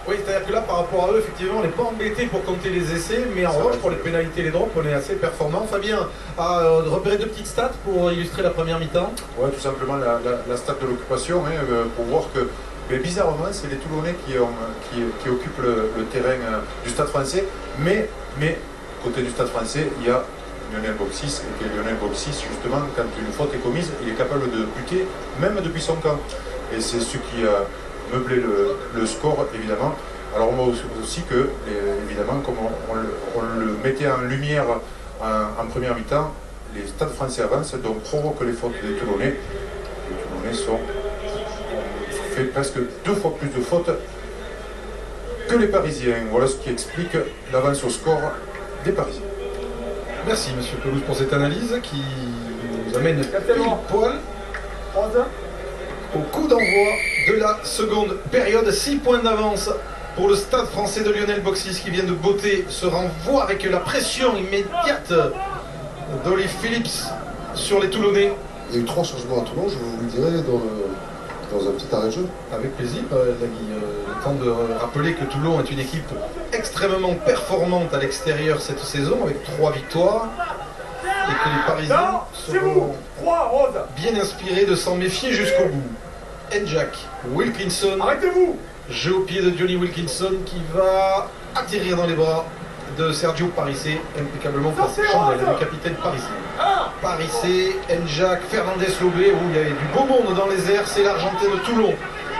Oui, c'est-à-dire que là, par rapport à eux, effectivement, on n'est pas embêté pour compter les essais, mais en revanche, pour les pénalités et les drops, on est assez performant. Fabien a repéré deux petites stats pour illustrer la première mi-temps. Ouais, tout simplement la stat de l'occupation, hein, pour voir que, mais bizarrement, c'est les Toulonnais qui occupent le terrain du Stade français, mais côté du Stade français, il y a Lionel Boxis, et que Lionel Boxis, justement, quand une faute est commise, il est capable de buter, même depuis son camp. Et c'est ce qui a meublé le score, évidemment. Alors on voit aussi que, évidemment, comme on le mettait en lumière en première mi-temps, les Stades français avancent, donc provoquent les fautes des Toulonnais. Les Toulonnais ont fait presque 2 fois plus de fautes que les Parisiens. Voilà ce qui explique l'avance au score des Parisiens. Merci Monsieur Pelouse pour cette analyse qui nous amène pile poil au coup d'envoi de la seconde période. 6 points d'avance pour le Stade français de Lionel Boxis qui vient de botter ce renvoi avec la pression immédiate d'Olive Phillips sur les Toulonnais. Il y a eu 3 changements à Toulon, je vous le dirai dans un petit arrêt de jeu. Avec plaisir, Dagui. Le temps de rappeler que Toulon est une équipe extrêmement performante à l'extérieur cette saison avec 3 victoires et que les Parisiens seront bien inspirés de s'en méfier jusqu'au bout. Njak Wilkinson, arrêtez-vous! jeu au pied de Johnny Wilkinson qui va atterrir dans les bras de Sergio Parissé, impeccablement placé, Chandel, le capitaine Parissé. Parissé, Njak, Fernandez Lobé, où il y avait du beau monde dans les airs, c'est l'Argentin de Toulon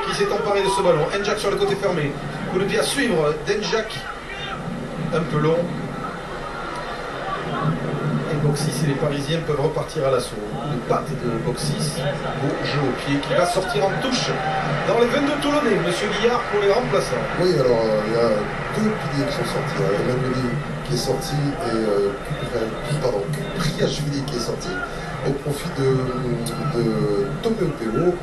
qui s'est emparé de ce ballon. Njak sur le côté fermé, coup de pied à suivre d'Njak, un peu long. Et Boxis et les Parisiens peuvent repartir à l'assaut. Une patte de Boxis, beau jeu au pied qui va sortir en touche dans les 22 Toulonnais. Monsieur Guillard pour les remplaçants. Oui, alors il y a 2 piliers qui sont sortis. Emmanuel qui est sorti et Kupriashvili qui est sorti au profit de Tomeo Pello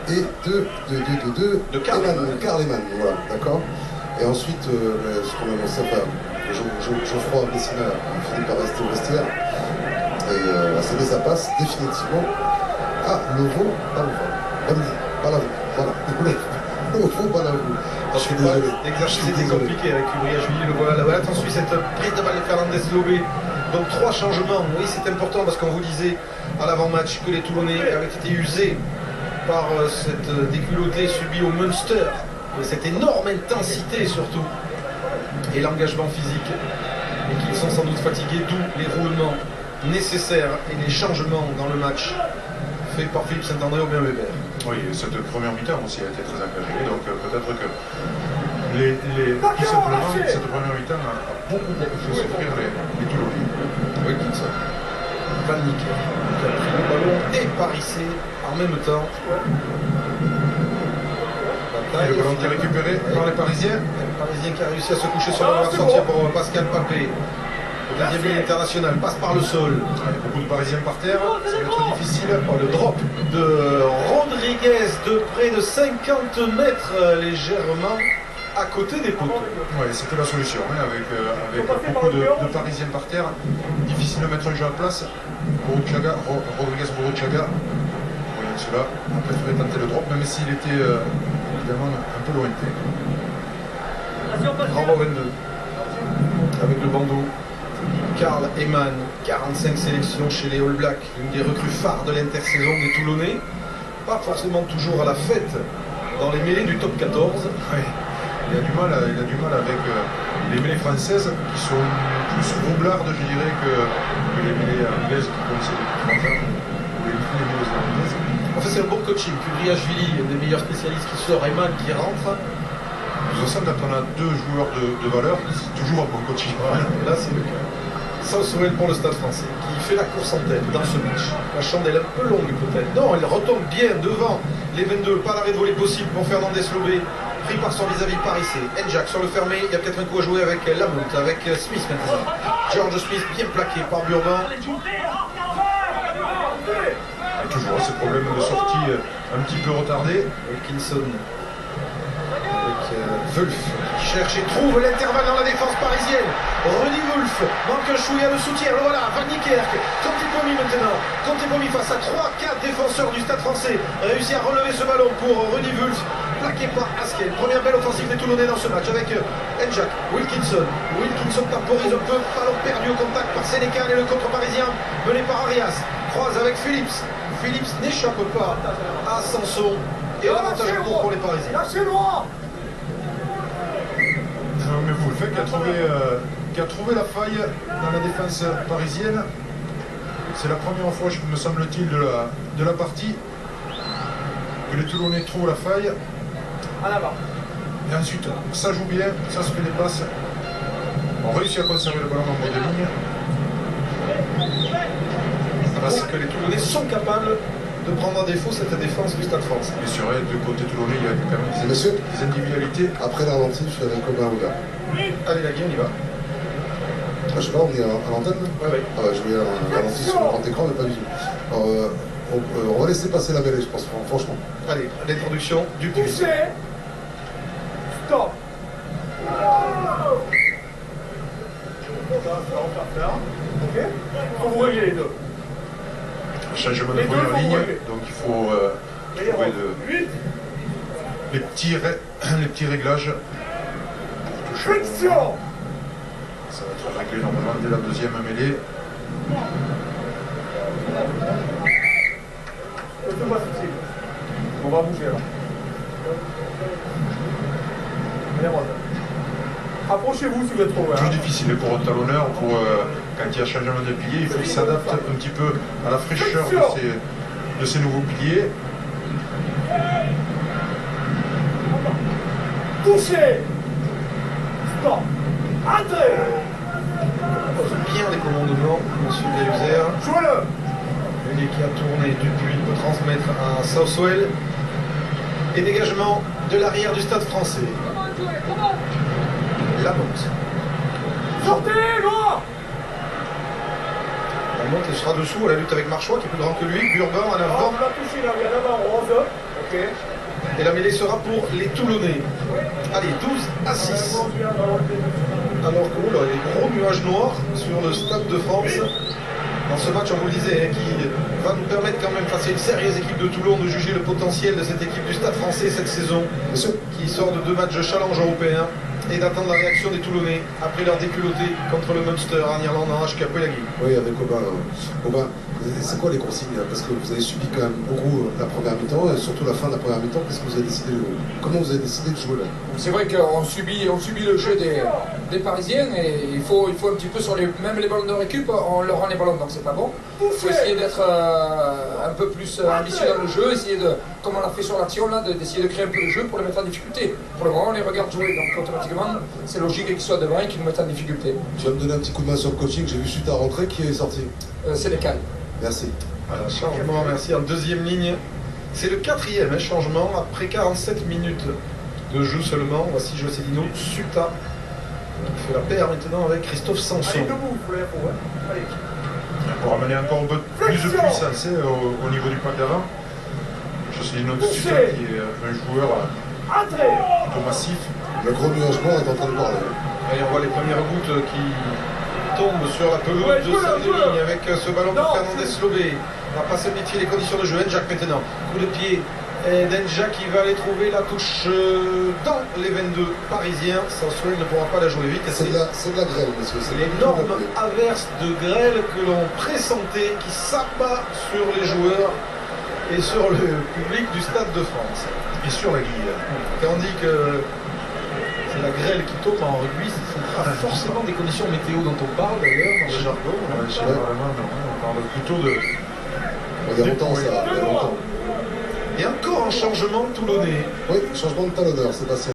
et de Karl Eman. Voilà, d'accord. Et ensuite, ce qu'on a annoncé, enfin, Geoffroy Messina finit par rester au vestiaire et a cédé sa passe définitivement à Lovo Balavou. Je suis désolé. L'exercice était compliqué avec Kupriashvili, le voilà là-bas. Attention, cette prise de balle de Fernandez Lobé. Donc 3 changements. Oui, c'est important parce qu'on vous disait à l'avant-match que les Toulonnais avaient été usés par cette déculottée subie au Munster. Et cette énorme intensité surtout. Et l'engagement physique. Et qu'ils sont sans doute fatigués, d'où les roulements nécessaires et les changements dans le match fait par Philippe Saint-André au bien Weber. Oui, cette première mi-temps aussi a été très engagée, donc peut-être que tout simplement, cette première mi-temps a beaucoup fait souffrir les Toulonnais. Wilkinson, Van Nicker, qui a pris le ballon et Parissé en même temps. Et le ballon qui est récupéré par les Parisiens. Le Parisien qui a réussi à se coucher sur la sortir pour Pascal Papé. Le deuxième ligne international passe par le sol. Il y a beaucoup de Parisiens par terre, ça va être difficile. Oh, le drop de Rodriguez de près de 50 mètres légèrement à côté des poteaux. Oui, c'était la solution, hein, avec beaucoup de Parisiens par terre. Difficile de mettre un jeu à place. Rodriguez Boruchaga, voyant cela, a préféré tenter le drop, même s'il était évidemment un peu lointain. Renvoi 22 avec le bandeau. Karl Eman, 45 sélections chez les All Blacks, une des recrues phares de l'intersaison des Toulonnais. Pas forcément toujours à la fête dans les mêlées du top 14. Oui. Il a du mal avec les mêlées françaises qui sont plus roublardes, je dirais, que les mêlées anglaises qui connaissaient depuis 30 ans, ou les mêlées hollandaises. En fait, c'est un bon coaching. Kupriashvili, un des meilleurs spécialistes qui sort, Eman qui rentre. De toute façon, quand on a 2 joueurs de valeur, c'est toujours un bon coaching. Ouais, là, c'est le cas. Southwell pour le Stade français, qui fait la course en tête dans ce match. La chandelle un peu longue peut-être. Non, elle retombe bien devant les 22. Pas l'arrêt de volée possible pour Fernandez Lobé. Pris par son vis-à-vis Parissé. Njak sur le fermé. Il y a peut-être un coup à jouer avec Lamont, avec Smith maintenant. George Smith bien plaqué par Burban. Et toujours ces problèmes de sortie un petit peu retardés. Wilkinson avec Wolf qui cherche et trouve l'intervalle dans la défense parisienne. Rudy Wolf manque un chouïa de soutien. Le voilà, Van Niekerk. Contepomi maintenant. Contepomi face à 3-4 défenseurs du Stade français. Réussit à relever ce ballon pour Rudy Wolf. Plaqué par Askel. Première belle offensive des Toulonnais dans ce match avec Njak, Wilkinson. Wilkinson temporise un peu. Ballon perdu au contact par Sénécal et le contre parisien mené par Arias. Croise avec Phillips. Phillips n'échappe pas à Sanson. Et l'avantage en cours pour les Parisiens. Mais vous le faites qui a trouvé la faille dans la défense parisienne. C'est la première fois, me semble-t-il, de la partie que les Toulonnais trouvent la faille. Et ensuite, ça joue bien, ça se fait des passes. On réussit à conserver le ballon en bout de ligne. Parce que les Toulonnais sont capables de prendre en défaut cette défense du Stade français. Et sur de côté Toulonnais, il y a quand même des individualités. Après la ralenti, je suis avec Copain Oula. Allez, la gueule, on y va. Je sais pas, on est à l'antenne là? Ouais. Ah ouais, je voyais un ralenti sur le grand écran, mais pas du tout. Alors, on va laisser passer la mêlée, je pense, franchement. Allez, l'introduction du public. Stop. Ok. Faut vous régler les deux. Changement de Les deux première vont ligne, relever. donc il faut trouver les petits réglages pour toucher. Friction. Ça va être réglé normalement dès la deuxième mêlée. C'est pas subtil. On va bouger là. Allez, Rose. Approchez-vous si vous êtes trop loin. Toujours difficile pour un talonneur, quand il y a changement de pilier, il faut qu'il s'adapte un petit peu à la fraîcheur de ces nouveaux piliers. Touchez. Stop. Entrez. Bien les commandements, monsieur Galuzer. Jouez-le. Lui qui a tourné depuis peut transmettre à Southwell. Et dégagement de l'arrière du Stade français. Lamotte. Sortez, go. Lamotte elle sera dessous à la lutte avec Marchois qui est plus grand que lui. Burban en On avant. l'a touché là, il y a d'abord Rose. Ok. Et la mêlée sera pour les Toulonnais. Allez, 12-6. Alors que là, il y a des gros nuages noirs sur le Stade de France. Dans ce match, on vous le disait, qui va nous permettre quand même, face à une sérieuse équipe de Toulon, de juger le potentiel de cette équipe du Stade français cette saison, qui sort de 2 matchs de challenge européen, et d'attendre la réaction des Toulonnais après leur déculotté contre le Munster en Irlande en HK Pelagui. Oui, avec Copain. Copain, c'est quoi les consignes? Parce que vous avez subi quand même beaucoup la première mi-temps, et surtout la fin de la première mi-temps. Qu'est-ce que vous avez décidé de... Comment vous avez décidé de jouer là? C'est vrai qu'on subit le jeu des Parisiens et il faut un petit peu sur même les ballons de récup, on leur rend les ballons, donc c'est pas bon. Il faut essayer d'être un peu plus ambitieux dans le jeu, essayer de, comme on l'a fait sur l'action là, d'essayer de créer un peu le jeu pour les mettre en difficulté. Pour le moment, on les regarde jouer, donc automatiquement, c'est logique qu'ils soient devant et qu'ils nous mettent en difficulté. Tu vas me donner un petit coup de main sur le coaching, j'ai vu suite à rentrer qui est sorti. C'est les calmes. Merci. Voilà, changement, merci. En deuxième ligne, c'est le 4e changement après 47 minutes de jeu seulement. Voici José Dino Suta qui fait la paire maintenant avec Christophe Sanson. Allez, debout, il faut l'info. Allez. Pour amener encore un peu plus de puissance au niveau du pack d'avant. Je suis une autre Suta qui est un joueur Entrez. plutôt massif. Le gros nuage blanc est en train de parler. Et on voit les premières gouttes qui tombent sur la pelouse de Saint-Denis avec ce ballon de Fernandez Lobé. On va pas se méfier les conditions de jeu. Njak maintenant. Coup de pied d'Njak qui va aller trouver la touche dans les 22 parisiens. Sanson ne pourra pas la jouer vite. C'est de la grêle, monsieur. C'est L'énorme averse de grêle que l'on pressentait qui s'abat sur les joueurs et sur le public du Stade de France. Et sur la grille. Quand on dit que c'est la grêle qui tombe en rugby, ce ne sont pas forcément des conditions météo dont on parle d'ailleurs dans le jargon. On parle plutôt de... Il y a longtemps ça, il y a longtemps. Et encore un changement toulonnais. Oui, changement de talonneur, Sébastien.